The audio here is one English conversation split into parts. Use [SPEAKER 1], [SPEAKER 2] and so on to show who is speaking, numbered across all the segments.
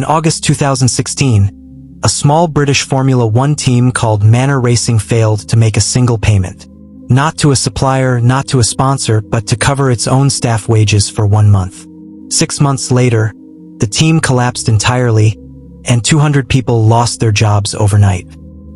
[SPEAKER 1] In August 2016, a small British Formula One team called Manor Racing failed to make a single payment. Not to a supplier, not to a sponsor, but to cover its own staff wages for 1 month. 6 months later, the team collapsed entirely, and 200 people lost their jobs overnight.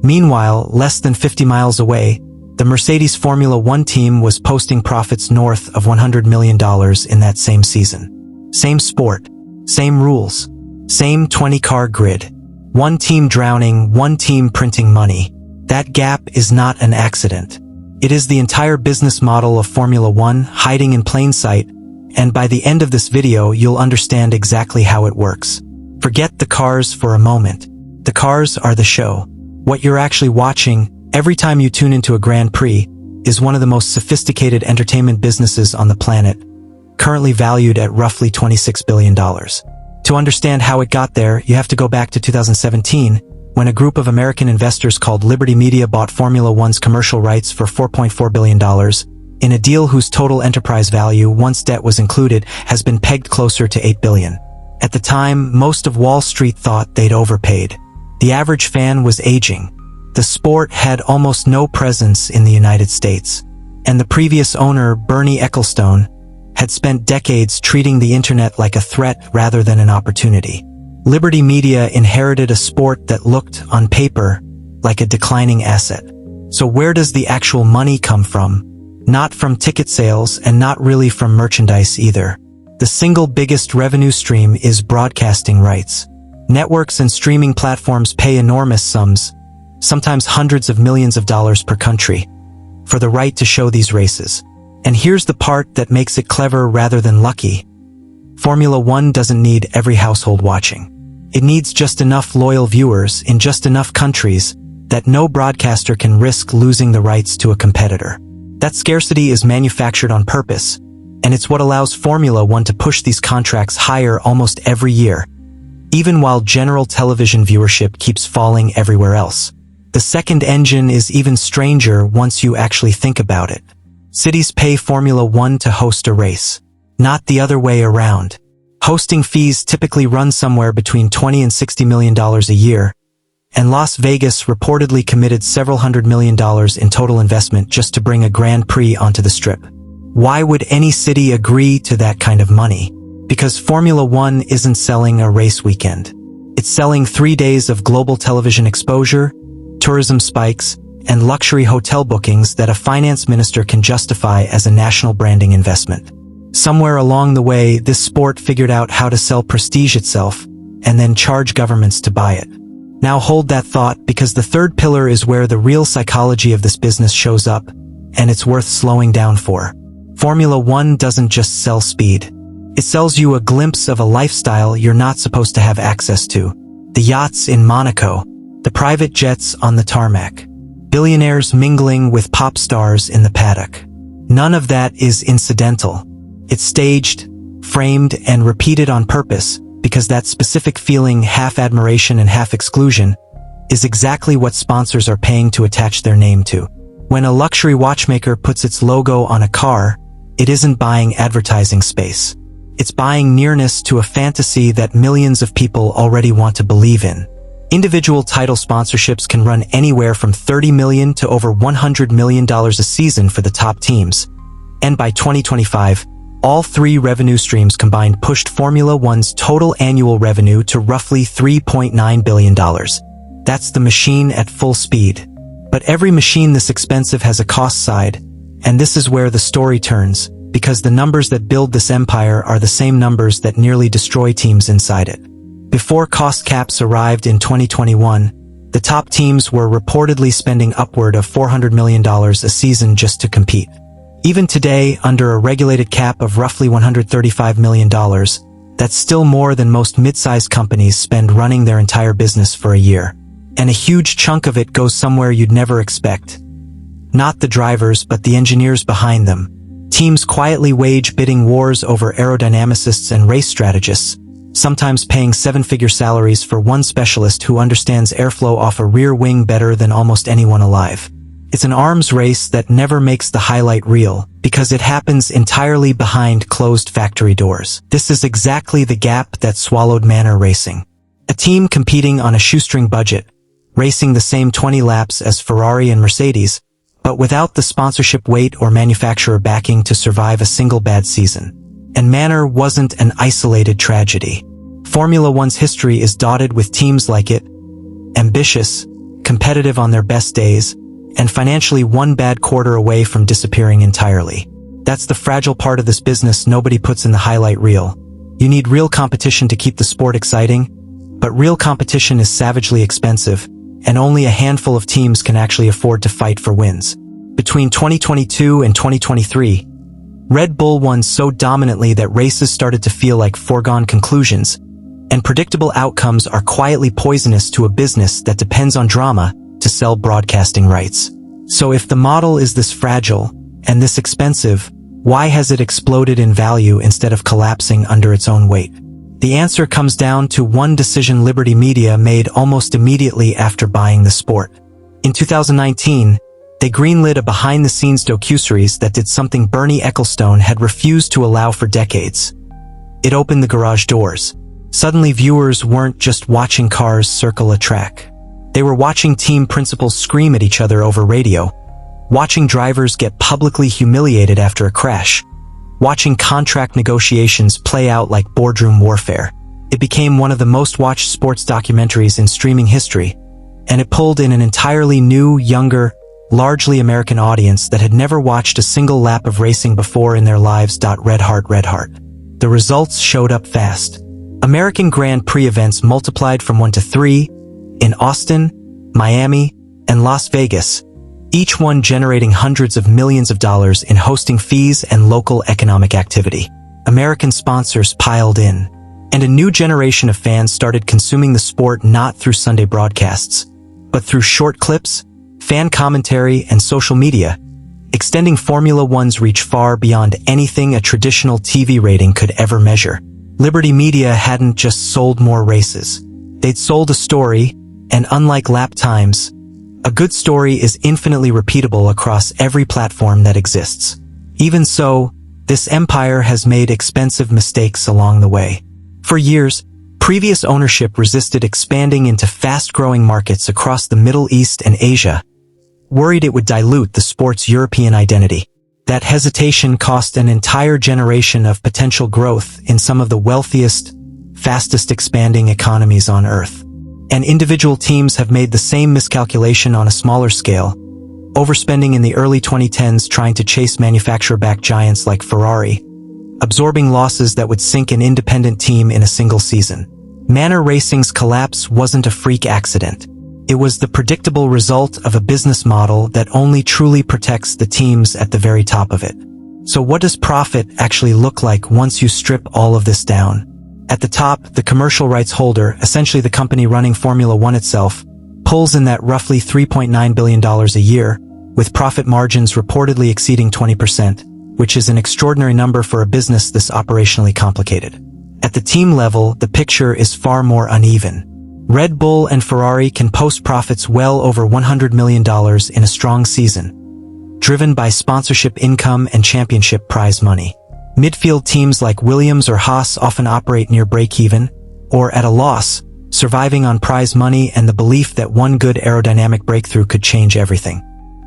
[SPEAKER 1] Meanwhile, less than 50 miles away, the Mercedes Formula One team was posting profits north of $100 million in that same season. Same sport, same rules, same 20-car grid. One team drowning, one team printing money. That gap is not an accident. It is the entire business model of Formula One hiding in plain sight, and by the end of this video you'll understand exactly how it works. Forget the cars for a moment. The cars are the show. What you're actually watching every time you tune into a Grand Prix is one of the most sophisticated entertainment businesses on the planet, currently valued at roughly $26 billion. To understand how it got there, you have to go back to 2017, when a group of American investors called Liberty Media bought Formula One's commercial rights for $4.4 billion, in a deal whose total enterprise value, once debt was included, has been pegged closer to $8 billion. At the time, most of Wall Street thought they'd overpaid. The average fan was aging. The sport had almost no presence in the United States, and the previous owner, Bernie Ecclestone, had spent decades treating the internet like a threat rather than an opportunity. Liberty Media inherited a sport that looked, on paper, like a declining asset. So where does the actual money come from? Not from ticket sales and not really from merchandise either. The single biggest revenue stream is broadcasting rights. Networks and streaming platforms pay enormous sums, sometimes hundreds of millions of dollars per country, for the right to show these races. And here's the part that makes it clever rather than lucky. Formula One doesn't need every household watching. It needs just enough loyal viewers in just enough countries that no broadcaster can risk losing the rights to a competitor. That scarcity is manufactured on purpose, and it's what allows Formula One to push these contracts higher almost every year, even while general television viewership keeps falling everywhere else. The second engine is even stranger once you actually think about it. Cities pay Formula One to host a race, not the other way around. Hosting fees typically run somewhere between $20 and $60 million a year, and Las Vegas reportedly committed several $100 million in total investment just to bring a Grand Prix onto the Strip. Why would any city agree to that kind of money? Because Formula One isn't selling a race weekend. It's selling 3 days of global television exposure, tourism spikes, and luxury hotel bookings that a finance minister can justify as a national branding investment. Somewhere along the way, this sport figured out how to sell prestige itself, and then charge governments to buy it. Now hold that thought, because the third pillar is where the real psychology of this business shows up, and it's worth slowing down for. Formula One doesn't just sell speed. It sells you a glimpse of a lifestyle you're not supposed to have access to. The yachts in Monaco, the private jets on the tarmac, billionaires mingling with pop stars in the paddock. None of that is incidental. It's staged, framed, and repeated on purpose, because that specific feeling, half admiration and half exclusion, is exactly what sponsors are paying to attach their name to. When a luxury watchmaker puts its logo on a car, it isn't buying advertising space. It's buying nearness to a fantasy that millions of people already want to believe in. Individual title sponsorships can run anywhere from $30 million to over $100 million a season for the top teams. And by 2025, all three revenue streams combined pushed Formula One's total annual revenue to roughly $3.9 billion. That's the machine at full speed. But every machine this expensive has a cost side, and this is where the story turns, because the numbers that build this empire are the same numbers that nearly destroy teams inside it. Before cost caps arrived in 2021, the top teams were reportedly spending upward of $400 million a season just to compete. Even today, under a regulated cap of roughly $135 million, that's still more than most mid-sized companies spend running their entire business for a year. And a huge chunk of it goes somewhere you'd never expect. Not the drivers, but the engineers behind them. Teams quietly wage bidding wars over aerodynamicists and race strategists, sometimes paying seven-figure salaries for one specialist who understands airflow off a rear wing better than almost anyone alive. It's an arms race that never makes the highlight reel, because it happens entirely behind closed factory doors. This is exactly the gap that swallowed Manor Racing. A team competing on a shoestring budget, racing the same 20 laps as Ferrari and Mercedes, but without the sponsorship weight or manufacturer backing to survive a single bad season. And Manor wasn't an isolated tragedy. Formula One's history is dotted with teams like it, ambitious, competitive on their best days, and financially one bad quarter away from disappearing entirely. That's the fragile part of this business nobody puts in the highlight reel. You need real competition to keep the sport exciting, but real competition is savagely expensive, and only a handful of teams can actually afford to fight for wins. Between 2022 and 2023, Red Bull won so dominantly that races started to feel like foregone conclusions, and predictable outcomes are quietly poisonous to a business that depends on drama to sell broadcasting rights. So if the model is this fragile and this expensive, why has it exploded in value instead of collapsing under its own weight? The answer comes down to one decision Liberty Media made almost immediately after buying the sport. In 2019, they greenlit a behind-the-scenes docuseries that did something Bernie Ecclestone had refused to allow for decades. It opened the garage doors. Suddenly viewers weren't just watching cars circle a track. They were watching team principals scream at each other over radio, watching drivers get publicly humiliated after a crash, watching contract negotiations play out like boardroom warfare. It became one of the most watched sports documentaries in streaming history, and it pulled in an entirely new, younger, largely American audience that had never watched a single lap of racing before in their lives. Red Heart. The results showed up fast. American Grand Prix events multiplied from 1 to 3 in Austin, Miami, and Las Vegas, each one generating hundreds of millions of dollars in hosting fees and local economic activity. American sponsors piled in, and a new generation of fans started consuming the sport not through Sunday broadcasts, but through short clips, fan commentary, and social media, extending Formula One's reach far beyond anything a traditional TV rating could ever measure. Liberty Media hadn't just sold more races. They'd sold a story, and unlike lap times, a good story is infinitely repeatable across every platform that exists. Even so, this empire has made expensive mistakes along the way. For years, previous ownership resisted expanding into fast-growing markets across the Middle East and Asia, worried it would dilute the sport's European identity. That hesitation cost an entire generation of potential growth in some of the wealthiest, fastest expanding economies on Earth. And individual teams have made the same miscalculation on a smaller scale, overspending in the early 2010s trying to chase manufacturer-backed giants like Ferrari, absorbing losses that would sink an independent team in a single season. Manor Racing's collapse wasn't a freak accident. It was the predictable result of a business model that only truly protects the teams at the very top of it. So what does profit actually look like once you strip all of this down? At the top, the commercial rights holder, essentially the company running Formula One itself, pulls in that roughly $3.9 billion a year, with profit margins reportedly exceeding 20%, which is an extraordinary number for a business this operationally complicated. At the team level, the picture is far more uneven. Red Bull and Ferrari can post profits well over $100 million in a strong season, driven by sponsorship income and championship prize money. Midfield teams like Williams or Haas often operate near break-even, or at a loss, surviving on prize money and the belief that one good aerodynamic breakthrough could change everything.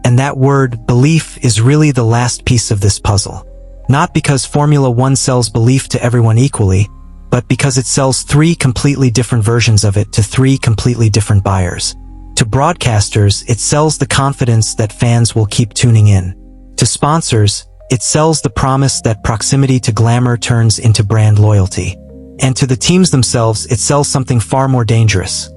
[SPEAKER 1] And that word, belief, is really the last piece of this puzzle. Not because Formula One sells belief to everyone equally, but because it sells 3 completely different versions of it to 3 completely different buyers. To broadcasters, it sells the confidence that fans will keep tuning in. To sponsors, it sells the promise that proximity to glamour turns into brand loyalty. And to the teams themselves, it sells something far more dangerous.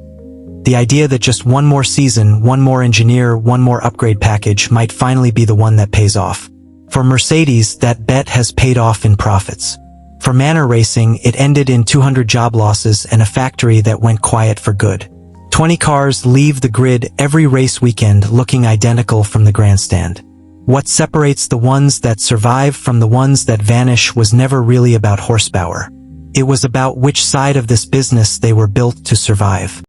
[SPEAKER 1] The idea that just one more season, one more engineer, one more upgrade package might finally be the one that pays off. For Mercedes, that bet has paid off in profits. For Manor Racing, it ended in 200 job losses and a factory that went quiet for good. 20 cars leave the grid every race weekend looking identical from the grandstand. What separates the ones that survive from the ones that vanish was never really about horsepower. It was about which side of this business they were built to survive.